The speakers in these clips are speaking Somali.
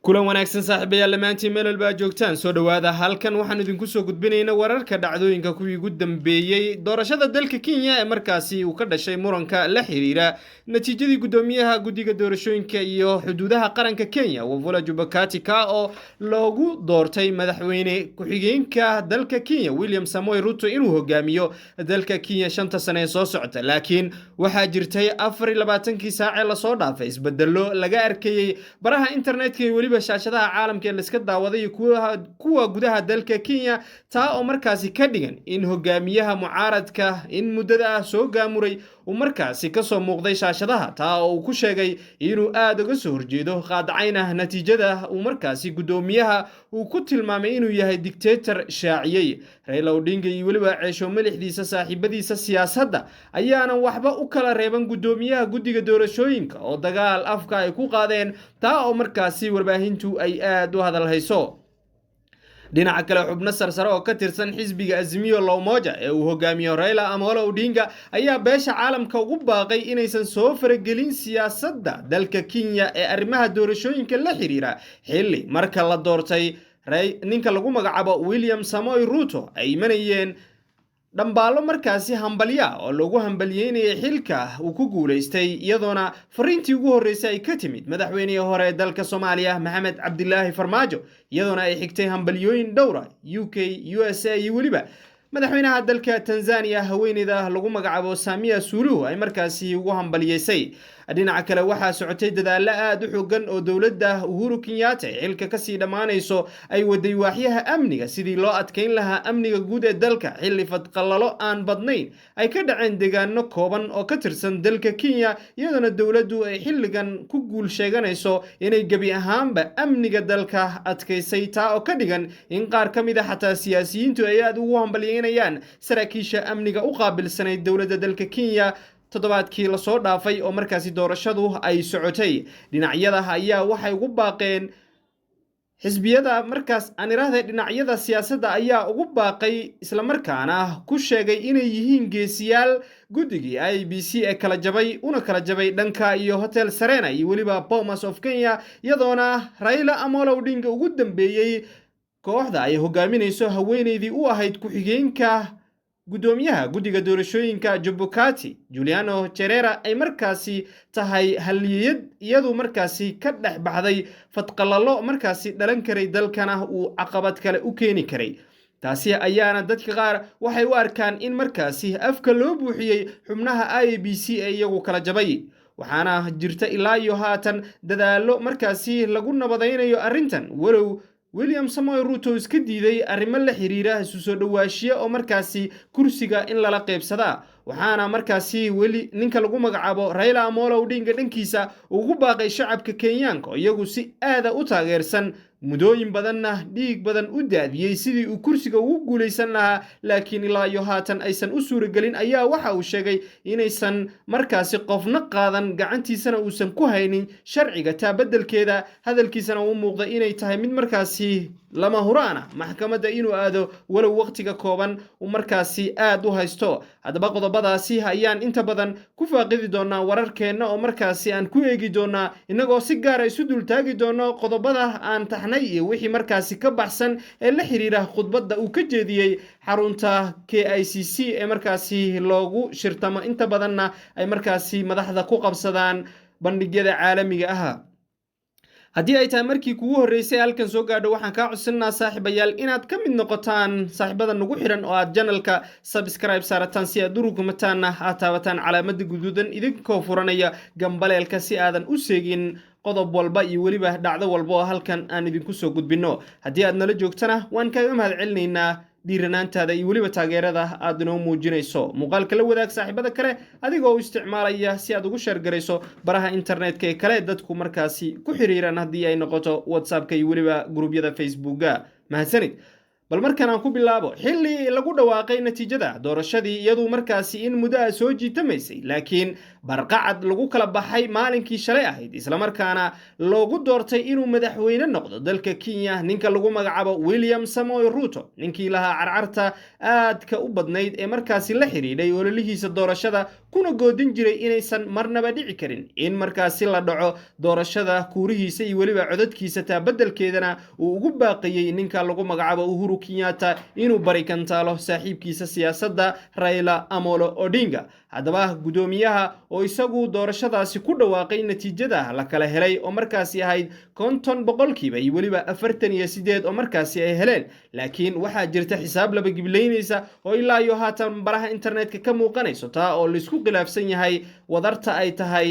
kulan wanaagsan saaxiibayaal dhammaantiin meel walba joogtaan soo dhawaada halkan waxaan idinku soo gudbinaynaa wararka dhacdooyinka kuwii ugu dambeeyey doorashada dalka Kenya ee markaasi uu ka dhashay muranka la xiriira natiijadii gudoomiyaha guddiga doorashooyinka iyo xuduudaha qaranka Kenya Wafula Chebukati oo loogu doortay madaxweyne ku-xigeenka dalka Kenya William Samoei Ruto inuu hogaamiyo dalka Kenya 5 sano ee soo socota laakiin waxaa jirtay 24 saac la soo dhaafay isbedelo laga arkayay baraha internetka iyo shaashadaha caalamka ee la iska daawaday kuwa gudaha dalka Kenya taa oo markaasi ka dhigan in hogaamiyaha mucaaradka in muddada soo gaamuray uu markaasi ka soo muuqday shaashadaha taa oo uu ku sheegay inuu aad uga soo horjeedo qaadacayna natiijada uu markaasi gudoomiyaha uu ku tilmaamay inuu yahay dictator shaaciyay Raila Odinga iyo waliba ceesho milixdiisa saaxiibadiisa siyaasadda ayaana waxba u kala reeban gudoomiyaha guddiga doorashooyinka oo dagaal afka ay ku qaadeen taa oo markaasi warbaahintu ay aad u hadal hayso dhinaca kale xubno sarsare oo ka tirsan xisbiga Azimio la Umoja ee uu hogaamiyo Raila Amolo Odinga ayaa beesha caalamka ugu baaqay inaysan soo faragelin siyaasadda dalka Kenya ee arrimaha doorashooyinka la xiriira xilli marka la doortay ninka lagu magacaabo William Samoei Ruto ay manayeen dhambaalo markaasi hambalya oo lagu hambalyeynayay xilka uu ku guuleystay iyadoona fariintii ugu horeysay ay ka timid madaxweynihii hore dalka Soomaaliya Maxamed Cabdilaahi Farmaajo iyadoona ay xigtay hambalyooyin dhowr UK USA iyo waliba madaxweynaha dalka Tanzania haweeneyda lagu magacaabo Samia Suluhu ay markaasi ugu hambalyeysay dhinaca kale waxaa socotay dadaalo aad u xooggan oo dawladda Uhuru Kenyatta xilka ka sii dhamaanayso ay waday waaxyaha amniga sidii loo adkeyn lahaa amniga guud ee dalka xilli fadqalalo aan badnayn ay ka dhaceen deegaano kooban oo ka tirsan dalka Kenya iyadoo dawladdu ay xilligan ku guul sheeganayso inay gabi ahaanba amniga dalka adkeysay taa oo ka dhigan in qaar ka mid ah xataa siyaasiyiintu ay aad ugu hambalyeynayaan saraakiisha amniga u qaabilsanay dawladda dalka Kenya toddobaadkii la soo dhaafay oo markaasi doorashadu ay socotay dhinacyada ayaa waxay ugu baaqeen xisbiyada markaas aan iraahday dhinacyada siyaasadda ayaa ugu baaqay isla markaana ku sheegay inay yihiin geesiyaal guddigii IEBC ee kala jabay dhanka iyo Hotel Serena iyo waliba Bomas of Kenya iyadoona Raila Amolo Odinga ugu dambeeyay kooxda ay hogaaminayso haweeneydii u ahayd ku-xigeenka gudoomiyaha guddiga doorashooyinka Chebukati Juliano Cherera ay markaasi tahay haliyad iyadoo markaasi ka dhex baxday fadqalalo markaasi dhalan karay dalkana uu caqabad kale u keeni karay taasi ayaana dadka qaar waxay u arkaan in markaasi afka loo buuxiyay xubnaha IEBC ee iyagu kala jabay waxaana jirta ilaa iyo haatan dadaalo markaasi lagu nabadaynayo arrintan walow William Samoei Ruto iska diiday arrimo la xiriira isu soo dhawaashiye oo markaasi kursiga in lala qaybsada waxaana markaasi weli ninka lagu magacaabo Raila Amolo Odinga dhankiisa ugu baaqay shacabka Kenyaanka iyagu si aad u taageersan mudooyin badanna dhiig badan u daadiyay sidii uu kursiga ugu guuleysan lahaa laakiin ilaa iyo haatan aysan u suuragelin ayaa waxa uu sheegay inaysan markaasi qofna qaadan gacantiisana uusan ku haynin sharciga taa beddelkeeda hadalkiisana uu muuqda inay tahay mid markaasi lama huraana maxkamadda inuu aado walow waqtiga kooban uu markaasi aad u haysto haddaba qodobadaasi ayaan inta badan ku faaqidi doonaa wararkeenna oo markaasi aan ku eegi doonaa inagoo si gaar ah isu dul taagi doono qodobada aan taxnay iyo wixii markaasi ka baxsan ee la xiriira khudbadda uu ka jeediyey xarunta KICC ee markaasi loogu shirtamo inta badanna ay markaasi madaxda ku qabsadaan bandhigyada caalamiga ah haddii ay tahay markii kugu horeysay halkan soo gaadho waxaan ka codsanaa saaxiibayaal inaad ka mid noqotaan saaxiibada nagu xiran oo aad channelka subscribe saarataan si aad u rugmataan aad taabataan calaamadda guduudan idinkoo furanaya gambaleelka si aadan u seegin qodob walba iyo waliba dhacdo walba oo halkan aan idinku soo gudbino haddii aad nala joogtana waan kaaga mahadcelinaynaa dhiiranaantaada iyo waliba taageerada aad inoo muujinayso muuqaalka la wadaag saaxiibada kale adigoo u isticmaalaya si aad ugu sheergarayso baraha internetka ee kale dadku markaasi ku xiriiraan haddii ay noqoto WhatsAppka iyo waliba gruubyada Facebooka mahadsanid bal markan aan ku bilaabo xilli lagu dhawaaqay natiijada doorashadii iyadu markaasi in muddo ah soo jiitamaysay laakiin barqacad lagu kala baxay maalinkii shalay ahayd isla markaana loogu doortay inuu madaxweyne noqdo dalka Kenya ninka lagu magacaabo William Samoei Ruto ninkii lahaa carcarta aadka u badnayd ee markaasi la xiriiray ololihiisa doorashada kuna goodin jiray inaysan marnaba dhici karin in markaasi la dhaco doorashada kuurihiisa iyo waliba codadkiisa taa beddelkeedana uu ugu baaqayay ninka lagu magacaabo Uhuru Kenyatta inuu bari kantaalo saaxiibkiisa siyaasadda Raila Amolo Odinga haddaba gudoomiyaha oo isagu doorashadaasi ku dhawaaqay natiijada la kala helay oo markaasi ahayd 50% iyo waliba 48 oo markaasi ay heleen laakiin waxa jirta xisaab laba gibleynaysa oo ilaa iyo haatan baraha internetka ka muuqanayso taa oo la isku khilaafsan yahay wadarta ay tahay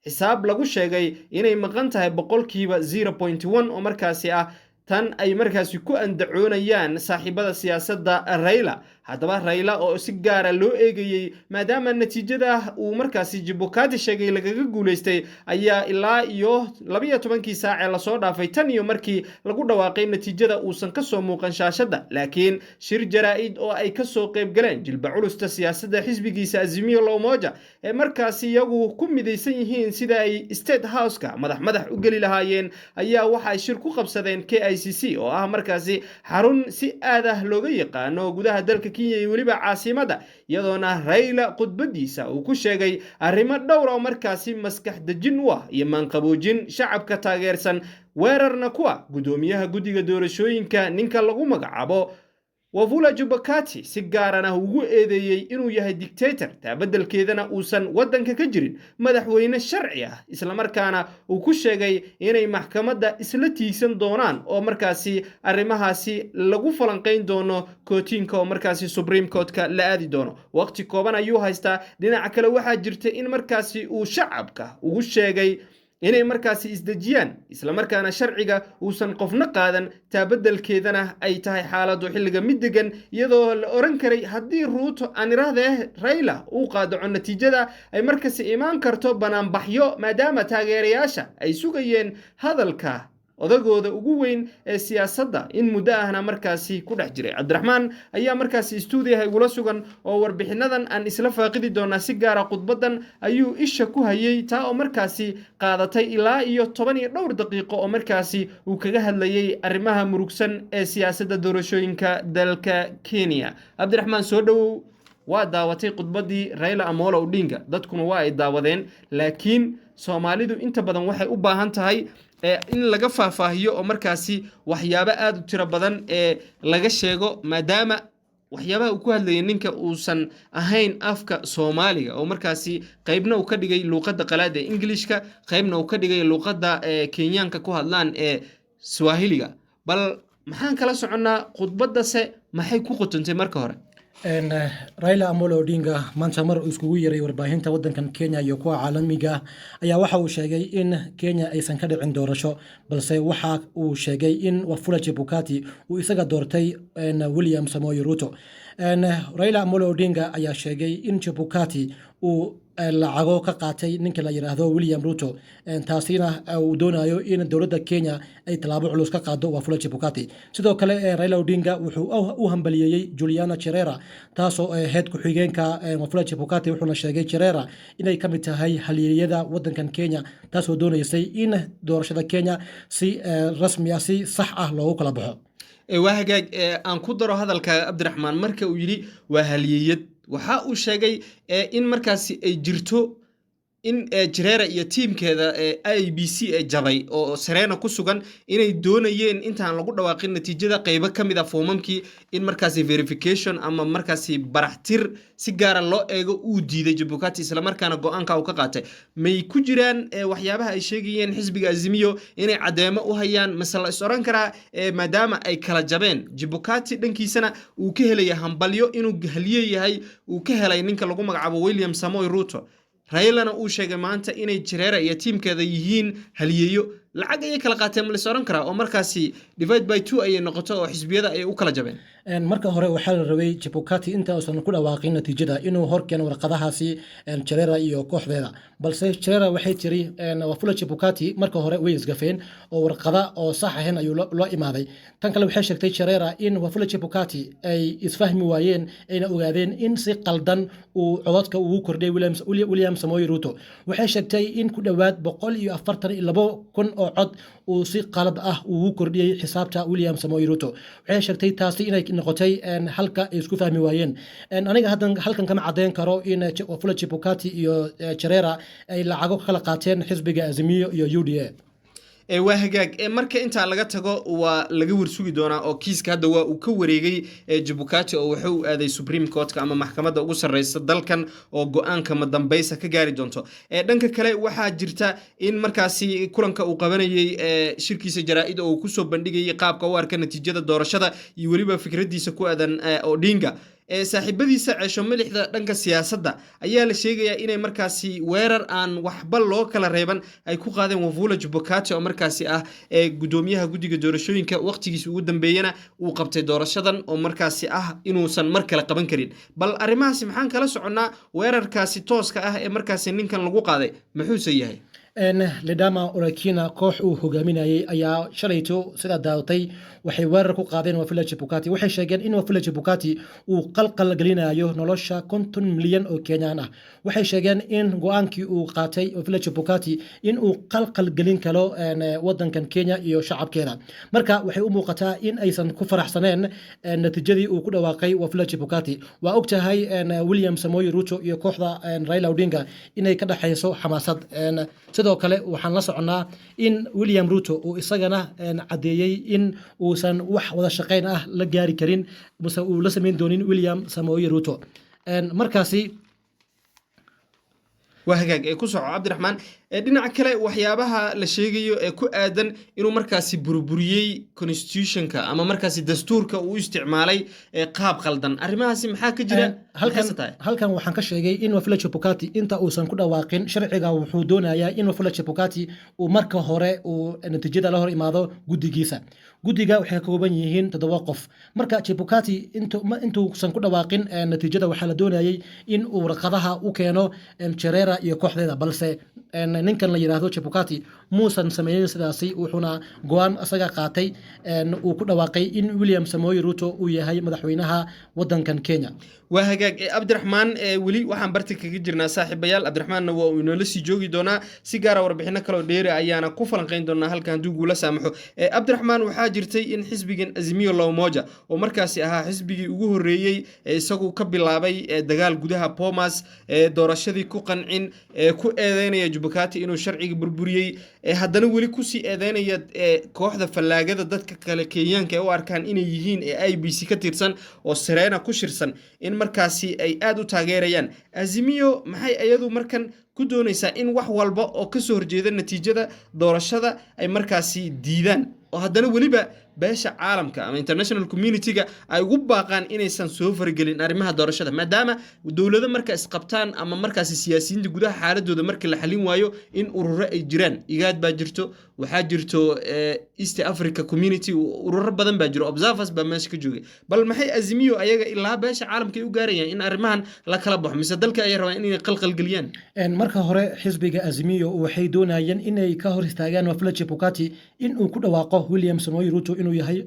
xisaab lagu sheegay inay maqan tahay 0.1 oo markaasi ah tan ay markaasi ku andacoonayaan saaxiibada siyaasadda Raila haddaba Raila oo si gaar ah loo eegayay maadaama natiijada uu markaasi Chebukati sheegay lagaga guuleystay ayaa ilaa iyo 12 saac la soo dhaafay tan iyo markii lagu dhawaaqay natiijada uusan ka soo muuqan shaashada laakiin shir jaraa'id oo ay ka soo qayb galeen jilba culusta siyaasadda xisbigiisa Azimio la Umoja ee markaasi iyagu ku midaysan yihiin sida ay State House-ka madax u gali lahaayeen ayaa waxa shir ku qabsadeen KICC oo ah markaasi xarun si aad ah looga yaqaano gudaha dalka Kenya iyo waliba caasimada iyadoona Raila khudbadiisa uu ku sheegay arrimo dhowr oo markaasi maskax dejin u ah iyo maanqaboojin shacabka taageersan weerarna kuwa gudoomiyaha guddiga doorashooyinka ninka lagu magacaabo Wafula Chebukati si gaarana ugu eedeeyay inuu yahay dictator taa beddelkeedana uusan wadanka ka jirin madaxweyne sharci ah isla markaana uu ku sheegay inay maxkamadda isla tiigsan doonaan oo markaasi arrimahaasi lagu falanqeyn doono kootiinka oo markaasi Supreme Court-ka la aadi doono waqti kooban ayuu haystaa dhinaca kale waxa jirta in markaasi uu shacabka ugu sheegay inay markaasi isdajiyaan isla markaana sharciga uusan qofna qaadan taa beddelkeedana ay tahay xaaladu xilliga mid degan iyadoo la oran karay haddii Ruto aan iraahday Raila uu qaadaco natiijada ay markaasi imaan karto banaanbaxyo maadaama taageerayaasha ay sugayeen hadalka odagooda ugu weyn ee siyaasadda in muddo ahna markaasi ku dhex jiray Cabdiraxmaan ayaa markaasi stuudiyaha igula sugan oo warbixinadan aan isla faaqidi doonaa si gaar ah khudbadan ayuu isha ku hayay taa oo markaasi qaadatay ilaa iyo 12 daqiiqo oo markaasi uu kaga hadlayay arrimaha murugsan ee siyaasadda doorashooyinka dalka Kenya Cabdiraxmaan soo dhawow waa daawatay khudbadii Raila Amolo Odinga dadkuna waa ay daawadeen laakiin Soomaalidu inta badan waxay u baahan tahay in laga faahfaahiyo oo markaasi waxyaabo aad u tiro badan ee laga sheego maadaama waxyaabaha uu ku hadlayay ninka uusan ahayn afka Soomaaliga oo markaasi qaybna uu ka dhigay luqadda qalaad ee Englishka qaybna uu ka dhigay luqadda Kenyaanka ku hadlaan ee Swahiliga bal maxaan kala soconaa khudbadase maxay ku qotantay marka hore Raila Amolo Odinga maanta mar iskugu yeeray warbaahinta wadankan Kenya iyo kuwa caalamiga ayaa waxa uu sheegay in Kenya aysan ka dhicin doorasho balse waxa uu sheegay in Wafula Chebukati uu isaga doortay William Samoei Ruto Raila Amolo Odinga ayaa sheegay in Chebukati uu lacago ka qaatay ninka la yiraahdo William Ruto taasina uu doonayo in dawladda Kenya ay talaabo culus ka qaado Wafula Chebukati sidoo kale Raila Odinga wuxuu u hambaliyay Juliana Cherera taasoo head ku xigeenka Wafula Chebukati wuxuuna sheegay Cherera inay ka mid tahay halyeeyada wadankan Kenya taasoo doonaysay in doorashada Kenya si rasmi ah si sax ah loogu kala baxo waa hagaag aan ku daro hadalka Cabdiraxmaan marka uu yiri waa halyeeyad waxa uu sheegay in markaasi ay jirto in Cherera iyo teamkeeda IEBC ay jabay oo Serena ku sugan inay doonayeen intaan lagu dhawaaqin natiijada qayb ka mid ah foomamkii in markaasi verification ama markaasi baraxtir si gaar ah loo eego uu diiday Chebukati isla markaana go'aanka uu ka qaatay may ku jiraan waxyaabaha ay sheegayeen xisbiga Azimio inay cadeemo u hayaan masala is oran kara maadaama ay kala jabeen Chebukati dhankiisana uu ka helay hambalyo inuu halyeeyahay uu ka helay ninka lagu magacaabo William Samoei Ruto Railana uu sheegay maanta inay Cherera iyo teamkeeda yihiin halyeeyo lacag ayay kala qaateen ma la oran karaa oo markaasi divide by 2 ayay noqoto oo xisbiyada ay u kala jabeen marka hore waxaa la rabay Chebukati inta uusan ku dhawaaqin natiijada inuu horkeeno warqadahaasi Cherera iyo kooxdeeda balse Cherera waxay tiri Wafula Chebukati marka hore way isgafeen oo warqada oo sax ahayn ayuu loo imaaday tan kale waxay sheegtay Cherera in Wafula Chebukati ay isfahmi waayeen ayna ogaadeen in si qaldan uu codadka ugu kordhay William Samoei Ruto waxay sheegtay in ku dhawaad 142,000 oo cod uu si qalad ah ugu kordhiyay xisaabta William Samoei Ruto waxay sheegtay taasi inay noqotay halka ay isku fahmi waayeen aniga halkan kama cadeyn karo in Wafula Chebukati iyo Cherera ay lacago kala qaateen xisbiga Azimio iyo UDA waa hagaag marka inta laga tago waa laga warsugi doonaa oo kiiska hadda waa uu ka wareegay Chebukati oo wuxuu aaday Supreme Court ama maxkamadda ugu sareysa dalkan oo go'aanka ma dambaysa ka gaari doonto dhanka kale waxaa jirta in markaasi kulanka uu qabanayay shirkiisa jaraa'id oo ku soo bandhigay qaabka u arka natiijada doorashada iyo waliba fikradiisa ku aadan Odinga saaxiibadiisa ceesho milixda dhanka siyaasadda ayaa la sheegayaa inay markaasi weerar aan waxba loo kala reeban ay ku qaadeen Wafula Chebukati oo markaasi ah gudoomiyaha guddiga doorashooyinka waqtigiisa ugu dambeeyana uu qabtay doorashadan oo markaasi ah inuusan mar kale qaban karin bal arrimahaasi maxaan kala soconnaa weerarkaasi tooska ah ee markaasi ninkan lagu qaaday muxuu yahay Ledama Olekina koox uu hogaaminayay ayaa shalayto sida daawatay waxay weerar ku qaadeen Wafula Chebukati waxay sheegeen in Wafula Chebukati uu qalqal gelinayo nolosha 50 milyan oo Kenyan ah waxay sheegeen in go'aankii uu qaatay Wafula Chebukati in uu qalqal gelin karo wadankan Kenya iyo shacabkeeda marka waxay u muuqataa in aysan ku faraxsaneen natiijadii uu ku dhawaaqay Wafula Chebukati waa ogtahay William Samoei Ruto iyo kooxda Raila Odinga inay ka dhaxayso xamaasad sidoo kale waxaan la soconaa in William Ruto uu isagana cadeeyay in uusan wax wada shaqeyn ah la gaari karin mise uu la sameyn doonin William Samoei Ruto markaasi وهجاج كوسع عبد الرحمن dhinaca kale waxyaabaha la sheegayo ee ku aadan inuu markaasi burburiyay constitutionka ama markaasi dastuurka uu isticmaalay qaab qaldan arrimahaasi maxaa ka jira halkan waxaan ka sheegay in Wafula Chebukati inta uusan ku dhawaaqin sharciga wuxuu doonayaa in Wafula Chebukati uu marka hore uu natiijada la hor imaado guddigiisa guddiga waxay ka kooban yihiin 7 qof marka Chebukati intuusan ku dhawaaqin natiijada waxaa la doonayay in uu warqadaha u keeno Cherera iyo kooxdeeda balse ninkan la yiraahdo Chebukati muusan sameeyay sidaasi wuxuuna go'aan asaga qaatay uu ku dhawaaqay in William Samoei Ruto uu yahay madaxweynaha wadankan Kenya وهجاج عبد الرحمن ولي waxaan barti kaga jirnaa saaxiibayaal عبد الرحمن waa uu inoo la sii joogi doonaa si gaar ah warbixino kale dheeri ayaana ku falanqeyn doonaa halkan duugu la saamaxo عبد الرحمن waxaa jirtay in xisbigan Azimio la Umoja oo markaasi ahaa xisbigii ugu horeeyay isagu ka bilaabay dagaal gudaha Bomas doorashadii ku qancin ku eedeynaya Chebukati inuu sharciga burburiyay haddana wali ku sii eedeynaya kooxda fallaagada dadka kale Kenyaanka ee u arkaan inay yihiin IBC ka tirsan oo Serena ku shirsan in markaasi ay aad u taageerayaan Azimio maxay ayadu markan ku doonaysaa in wax walba oo ka soo horjeeda natiijada doorashada ay markaasi diidaan oo haddana waliba beesha caalamka ama international community-ga ay ugu baaqaan inaysan soo fargelin arrimaha doorashada maadaama dawladda marka isqabtaan ama markaasi siyaasiyiinta gudaha xaaladooda marka la xalin waayo in ururo ay jiraan igaad baa jirto waxaa jirto East Africa community ururo badan baa jiro observers baa meesha ka joogay bal maxay Azimio ayaga ilaa beesha caalamka ay u gaarayaan in arrimahan la kala baxo mise dalka ay rabaan inay qalqal galiyaan marka hore xisbiga Azimio waxay doonayeen inay ka hor istaagaan Wafula Chebukati in uu ku dhawaaqo William Samoei Ruto inuu yahay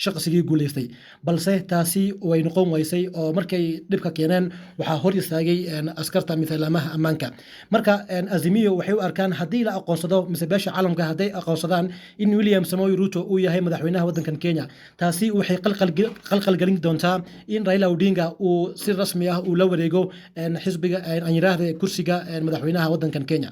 shaqsigii guuleystay balse taasi way noqon waysay oo markay dhibka keeneen waxa hor istaagay askarta midlamaha amaanka marka Azimio waxay u arkaan hadii la aqoonsado mise beesha caalamka haday aqoonsadaan in William Samoei Ruto uu yahay madaxweynaha wadankan Kenya taasi waxay qalqal galin doontaa in Raila Odinga uu si rasmi ah uu la wareego xisbiga aan yiraahdo kursiga madaxweynaha wadankan Kenya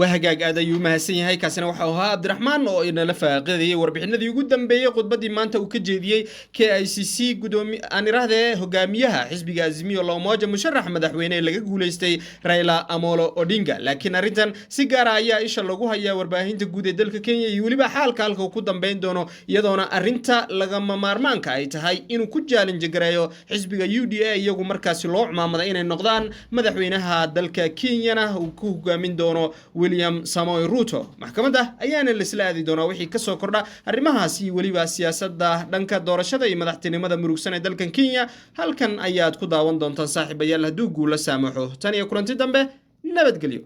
وهجاج هذا يوم هسيه كاسنا وحوها عبد الرحمن وإن لفاقدي وربحنا ذي قدام بيه قد ما أنت وكجديه KICC قدومي أنا راه هجاميها حزب جازمي الله مواجه مشرح مدحوينه اللي يقول يستي رايلا أمولو أودينغا لكن أريدن سيجارة يا إيش الله جوها يا ورباهين تجود دلك كينيا يولي بحال كالك وقدام بين دونه يدونا أرنتا لجما مارمان كايت هاي إنه كجال جرايو حزب UDA يجو مركز لوع ما مدينة النقدان مدحوينها دلك كينيا وكوجا من دونه William Samoei Ruto. maxkamadda ayaana la isla aadi doonaa wixii ka soo kordha arrimahaasi weliba siyaasadda dhanka doorashada iyo madaxtinimada murugsan ee dalkan Kenya. halkan ayaad ku daawan doontaan saaxiibayaal hadduu guula saamaxo. tan iyo kulanti dambe nabadgelyo.